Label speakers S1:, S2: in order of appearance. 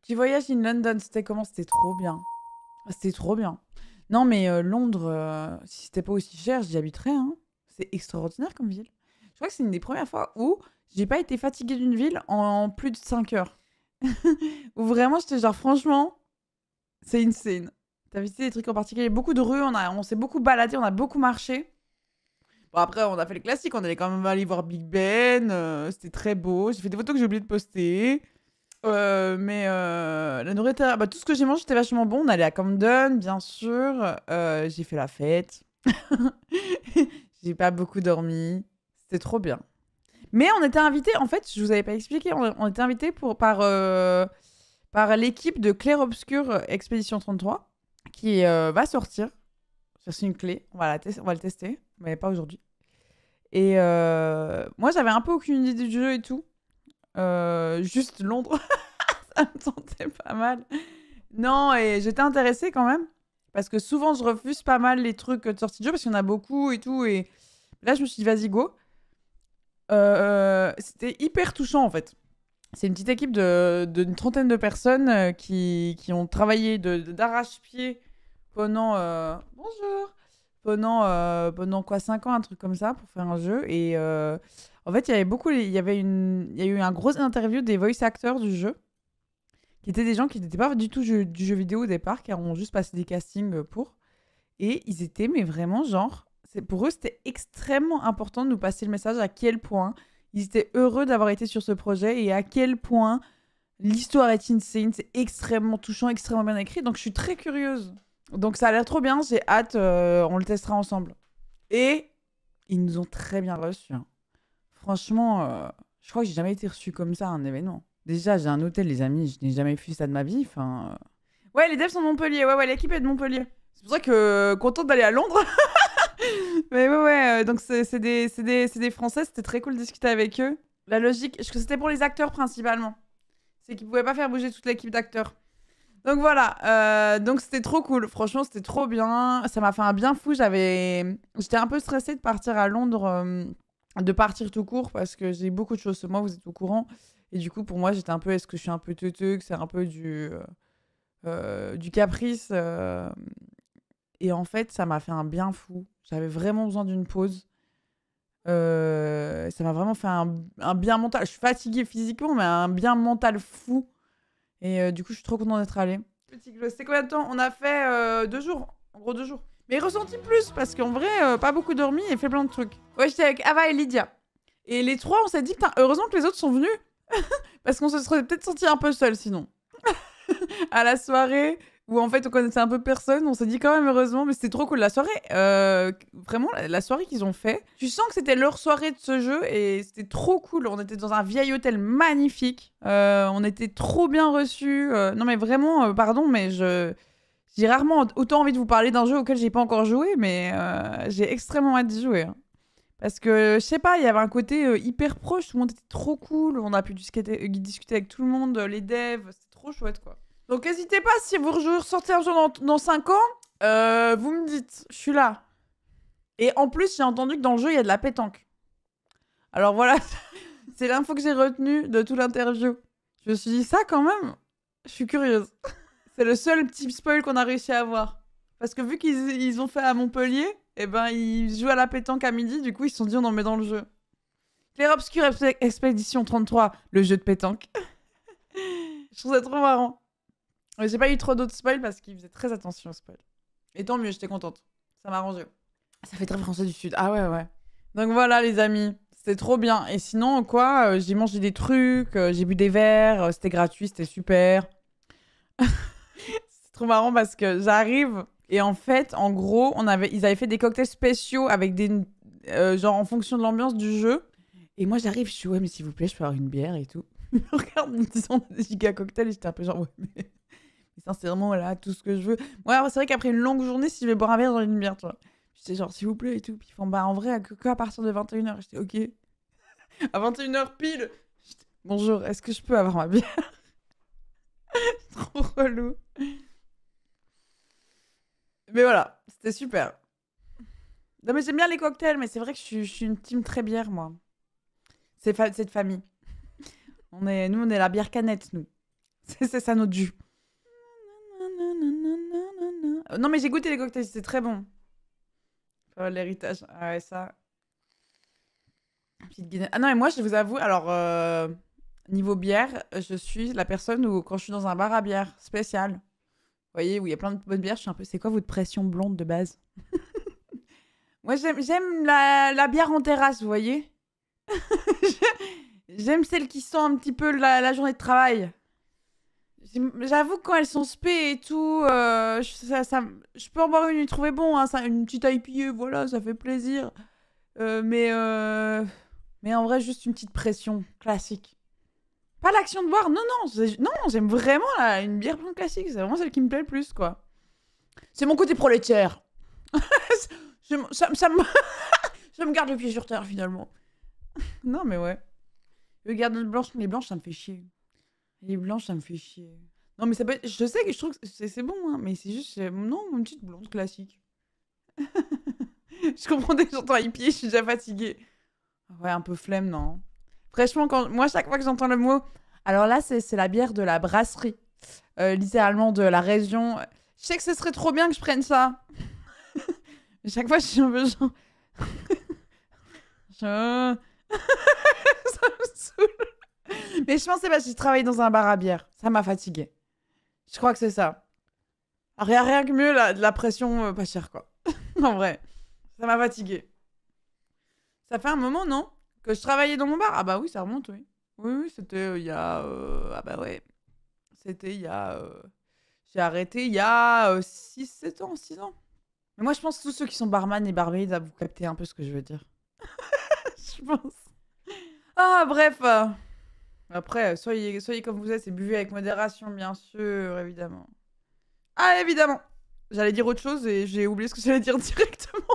S1: Petit voyage in London, c'était comment? C'était trop bien. Ah, c'était trop bien. Non, mais Londres, si c'était pas aussi cher, j'y habiterais, hein. C'est extraordinaire comme ville. Je crois que c'est une des premières fois où j'ai pas été fatiguée d'une ville en plus de 5 heures. Où vraiment, j'étais genre, franchement, c'est insane. T'as visité des trucs en particulier? Beaucoup de rues, on s'est beaucoup baladé, on a beaucoup marché. Bon, après, on a fait les classiques, on allait quand même aller voir Big Ben, c'était très beau. J'ai fait des photos que j'ai oublié de poster. Mais la nourriture, bah, tout ce que j'ai mangé, c'était vachement bon. On allait à Camden, bien sûr. J'ai fait la fête. J'ai pas beaucoup dormi. C'était trop bien. Mais on était invités, en fait, je vous avais pas expliqué, on était invités par l'équipe de Clair Obscur Expédition 33 qui va sortir. C'est une clé, on va le tester, mais pas aujourd'hui. Et moi, j'avais un peu aucune idée du jeu et tout. Juste Londres, ça me tentait pas mal. Non, et j'étais intéressée quand même. Parce que souvent, je refuse pas mal les trucs de sortie de jeu parce qu'il y en a beaucoup et tout. Et là, je me suis dit, vas-y, go. C'était hyper touchant en fait. C'est une petite équipe d'une trentaine de personnes qui ont travaillé d'arrache-pied pendant. Bonjour! Pendant quoi, 5 ans, un truc comme ça, pour faire un jeu. Et en fait, il y avait beaucoup. Il y a eu un gros interview des voice actors du jeu, qui étaient des gens qui n'étaient pas du tout du jeu vidéo au départ, qui ont juste passé des castings pour. Et ils étaient, mais vraiment, genre, pour eux, c'était extrêmement important de nous passer le message à quel point ils étaient heureux d'avoir été sur ce projet et à quel point l'histoire est insane. C'est extrêmement touchant, extrêmement bien écrit. Donc, je suis très curieuse. Donc, ça a l'air trop bien. J'ai hâte. On le testera ensemble. Et ils nous ont très bien reçus, hein. Franchement, je crois que j'ai jamais été reçue comme ça à un événement. Déjà, j'ai un hôtel, les amis. Je n'ai jamais fait ça de ma vie. Enfin. Ouais, les devs sont de Montpellier. Ouais, ouais, l'équipe est de Montpellier. C'est pour ça que contente d'aller à Londres. Mais ouais, ouais, donc c'est des Français, c'était très cool de discuter avec eux. La logique, c'était pour les acteurs principalement. C'est qu'ils pouvaient pas faire bouger toute l'équipe d'acteurs. Donc voilà, donc c'était trop cool. Franchement, c'était trop bien. Ça m'a fait un bien fou. J'étais un peu stressée de partir à Londres, de partir tout court parce que j'ai beaucoup de choses ce mois, vous êtes au courant. Et du coup, pour moi, j'étais un peu, est-ce que je suis un peu teuteux, que c'est un peu du caprice. Et en fait, ça m'a fait un bien fou. J'avais vraiment besoin d'une pause. Ça m'a vraiment fait un bien mental. Je suis fatiguée physiquement, mais un bien mental fou. Et du coup, je suis trop contente d'être allée. Petit glow, c'était combien de temps? On a fait 2 jours. En gros, 2 jours. Mais ressenti plus, parce qu'en vrai, pas beaucoup dormi et fait plein de trucs. Ouais, j'étais avec Ava et Lydia. Et les trois, on s'est dit, putain, heureusement que les autres sont venus. Parce qu'on se serait peut-être senti un peu seul sinon. À la soirée où en fait on connaissait un peu personne, on s'est dit quand même heureusement, mais c'était trop cool la soirée. Vraiment la soirée qu'ils ont fait, tu sens que c'était leur soirée de ce jeu et c'était trop cool. On était dans un vieil hôtel magnifique, on était trop bien reçus. Non mais vraiment, pardon, mais j'ai rarement autant envie de vous parler d'un jeu auquel j'ai pas encore joué, mais j'ai extrêmement hâte d'y jouer, hein. Parce que, je sais pas, il y avait un côté hyper proche, tout le monde était trop cool, on a pu discuter avec tout le monde, les devs, c'était trop chouette, quoi. Donc n'hésitez pas, si vous ressortez un jeu dans 5 ans, vous me dites, je suis là. Et en plus, j'ai entendu que dans le jeu, il y a de la pétanque. Alors voilà, c'est l'info que j'ai retenue de tout l'interview. Je me suis dit, ça quand même, je suis curieuse. C'est le seul petit spoil qu'on a réussi à avoir. Parce que vu qu'ils ont fait à Montpellier, eh ben ils jouent à la pétanque à midi, du coup ils se sont dit on en met dans le jeu. Clair Obscur Expédition 33, le jeu de pétanque. Je trouve ça trop marrant. Mais j'ai pas eu trop d'autres spoils parce qu'ils faisaient très attention aux spoils. Et tant mieux, j'étais contente. Ça m'a arrangé. Ça fait très français du Sud. Ah ouais, ouais. Donc voilà les amis, c'était trop bien. Et sinon quoi, j'ai mangé des trucs, j'ai bu des verres, c'était gratuit, c'était super. C'est trop marrant parce que j'arrive et en fait, en gros, ils avaient fait des cocktails spéciaux avec genre en fonction de l'ambiance du jeu. Et moi, j'arrive, je suis ouais, mais s'il vous plaît, je peux avoir une bière et tout. Ils me regardent en me disant des giga cocktails et j'étais un peu genre ouais, mais sincèrement, là, tout ce que je veux. Ouais, c'est vrai qu'après une longue journée, si je vais boire un verre, j'en ai une bière, tu vois. J'étais genre s'il vous plaît et tout. Puis ils font bah en vrai, que à partir de 21h. J'étais ok. À 21h pile. Bonjour, est-ce que je peux avoir ma bière? Trop relou. Mais voilà, c'était super. Non, mais j'aime bien les cocktails, mais c'est vrai que je suis une team très bière, moi. C'est de famille. Nous, on est la bière canette, nous. C'est ça notre jus. Non, mais j'ai goûté les cocktails, c'est très bon. L'héritage. Ah ouais, ça. Petite Guinness. Ah non, mais moi, je vous avoue, alors, niveau bière, je suis la personne où, quand je suis dans un bar à bière spécial, vous voyez, où il y a plein de bonnes bières, je suis un peu. C'est quoi votre pression blonde de base? Moi, j'aime la bière en terrasse, vous voyez. J'aime celles qui sont un petit peu la journée de travail. J'avoue que quand elles sont spé et tout, je peux en boire une et trouver bon, hein, une petite IPA, voilà, ça fait plaisir. Mais en vrai, juste une petite pression classique. Pas l'action de boire, non, non, j'aime vraiment une bière blonde classique, c'est vraiment celle qui me plaît le plus, quoi. C'est mon côté prolétaire. ça me garde le pied sur terre, finalement. Non, mais ouais. Regarde les blanches, ça me fait chier. Les blanches, ça me fait chier. Non, mais ça peut être... Je sais que je trouve que c'est bon, hein, mais c'est juste... Non, une petite blonde classique. Je comprends dès que j'entends IPA, je suis déjà fatiguée. Ouais, un peu flemme, non. Franchement, moi, chaque fois que j'entends le mot... Alors là, c'est la bière de la brasserie. Littéralement de la région. Je sais que ce serait trop bien que je prenne ça. Mais chaque fois, je suis un peu genre... Ça me saoule. Mais je pense que c'est parce que j'ai travaillé dans un bar à bière. Ça m'a fatiguée. Je crois que c'est ça. Rien que mieux, de la pression pas chère, quoi. En vrai. Ça m'a fatiguée. Ça fait un moment, non? Que je travaillais dans mon bar? Ah bah oui, ça remonte, oui. Oui, c'était il y a... Ah bah ouais. C'était il y a... J'ai arrêté il y a 6-7 ans, 6 ans. Mais moi, je pense que tous ceux qui sont barman et barmaids, vous captez un peu ce que je veux dire. Je pense. Ah, bref. Après, soyez comme vous êtes et buvez avec modération, bien sûr, évidemment. Ah, évidemment. J'allais dire autre chose et j'ai oublié ce que j'allais dire directement.